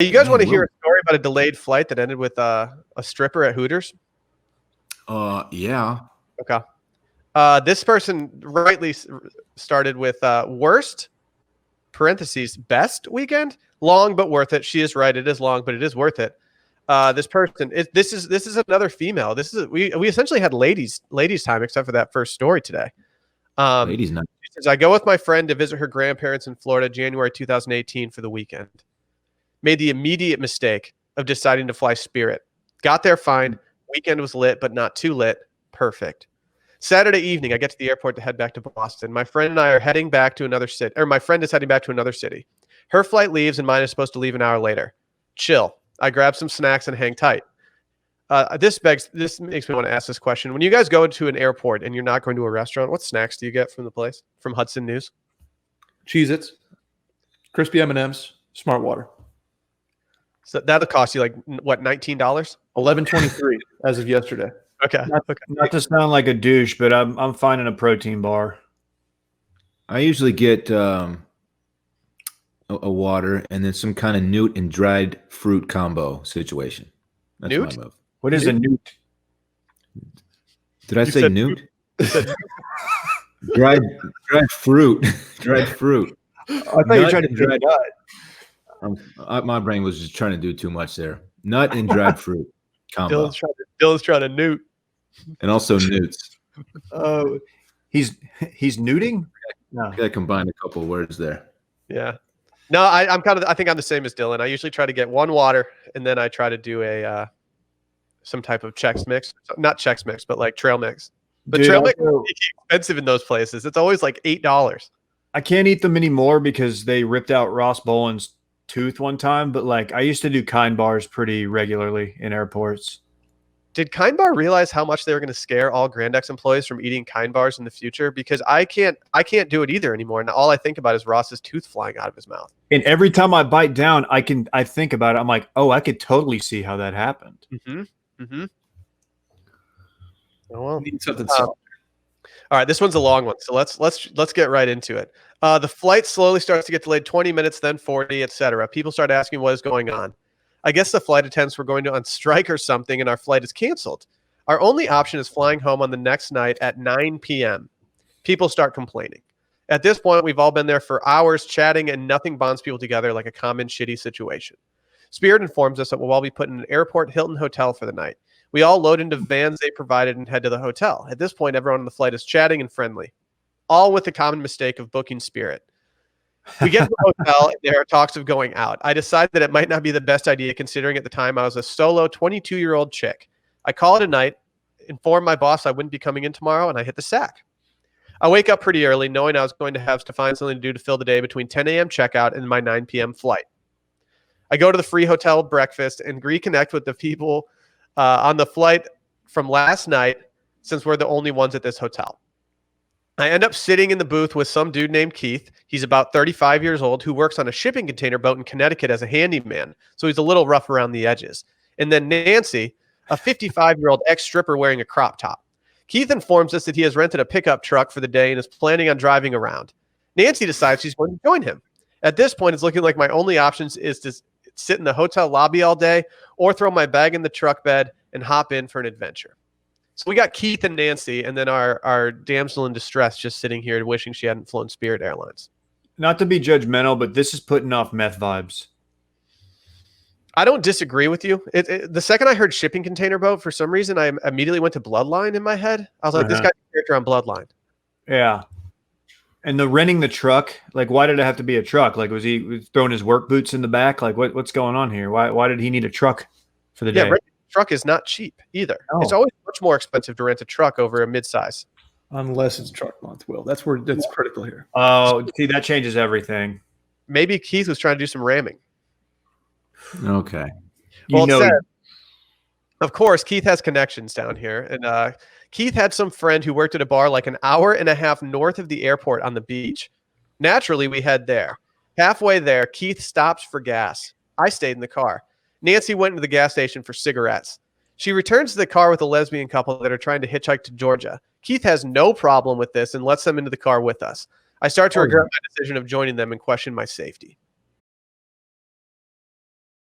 You guys want to Man, hear a story about a delayed flight that ended with a stripper at Hooters? yeah. Okay. This person rightly started with worst parentheses best weekend, long but worth it. She is right. It is long, but it is worth it. This person, this is another female. This is we essentially had ladies time except for that first story today. Ladies night. She says, I go with my friend to visit her grandparents in Florida, January 2018 for the weekend. Made the immediate mistake of deciding to fly Spirit. Got there fine. Weekend was lit, but not too lit. Perfect. Saturday evening, I get to the airport to head back to Boston. My friend and I are heading back to another city, or my friend is heading back to another city. Her flight leaves and mine is supposed to leave an hour later. Chill. I grab some snacks and hang tight. This makes me want to ask this question. When you guys go to an airport and you're not going to a restaurant, what snacks do you get from the place? From Hudson News? Cheez-Its, crispy M&Ms, Smart Water. So that'll cost you like what, $19? $11.23 as of yesterday. Okay. Not to sound like a douche, but I'm finding a protein bar. I usually get a water and then some kind of newt and dried fruit combo situation. That's Newt? my move. What is a newt? Did I say newt? dried fruit. Dried fruit. I thought you were trying to dried nut. My brain was just trying to do too much there. Nut and dried fruit combo. Dylan's trying to newt. And also newts. He's newting? No. Gotta combine a couple of words there. Yeah. No, I think I'm the same as Dylan. I usually try to get one water and then I try to do a some type of Chex Mix. Not Chex Mix, but like trail mix. But trail mix is expensive in those places. It's always like $8. I can't eat them anymore because they ripped out Ross Boland's tooth one time, but like I used to do Kind bars pretty regularly in airports. Did Kind Bar realize how much they were going to scare all Grand X employees from eating Kind bars in the future? Because I can't do it either anymore. And all I think about is Ross's tooth flying out of his mouth. And every time I bite down, I think about it. I'm like, oh, I could totally see how that happened. Mm-hmm. Mm-hmm. Oh, well. Need something soft. All right, this one's a long one, so let's get right into it. The flight slowly starts to get delayed, 20 minutes, then 40, etc. People start asking what is going on. I guess the flight attendants were going to on strike or something, and our flight is canceled. Our only option is flying home on the next night at 9 p.m. People start complaining. At this point, we've all been there for hours chatting, and nothing bonds people together like a common shitty situation. Spirit informs us that we'll all be put in an airport Hilton hotel for the night. We all load into vans they provided and head to the hotel. At this point, everyone on the flight is chatting and friendly, all with the common mistake of booking Spirit. We get to the hotel, and there are talks of going out. I decide that it might not be the best idea considering at the time I was a solo 22-year-old chick. I call it a night, inform my boss I wouldn't be coming in tomorrow, and I hit the sack. I wake up pretty early knowing I was going to have to find something to do to fill the day between 10 a.m. checkout and my 9 p.m. flight. I go to the free hotel breakfast and reconnect with the people on the flight from last night since we're the only ones at this hotel. I end up sitting in the booth with some dude named Keith. He's about 35 years old who works on a shipping container boat in Connecticut as a handyman, so he's a little rough around the edges. And then Nancy, a 55-year-old ex-stripper wearing a crop top. Keith informs us that he has rented a pickup truck for the day and is planning on driving around. Nancy decides she's going to join him. At this point, it's looking like my only options is to sit in the hotel lobby all day or throw my bag in the truck bed and hop in for an adventure. So we got Keith and Nancy, and then our damsel in distress just sitting here wishing she hadn't flown Spirit Airlines. Not to be judgmental, but this is putting off meth vibes. I don't disagree with you. The second I heard shipping container boat, for some reason, I immediately went to Bloodline in my head. I was like, this guy's a character on Bloodline. Yeah. And the renting the truck, like, why did it have to be a truck? Like, was he throwing his work boots in the back? Like, what's going on here? Why did he need a truck for the day? Renting a truck is not cheap either. Oh. It's always much more expensive to rent a truck over a midsize. Unless it's truck month, Will. That's critical here. Oh, see, that changes everything. Maybe Keith was trying to do some ramming. Okay. Well, of course, Keith has connections down here, and Keith had some friend who worked at a bar like an hour and a half north of the airport on the beach. Naturally, we head there. Halfway there, Keith stops for gas. I stayed in the car. Nancy went into the gas station for cigarettes. She returns to the car with a lesbian couple that are trying to hitchhike to Georgia. Keith has no problem with this and lets them into the car with us. I start to regret my decision of joining them and question my safety.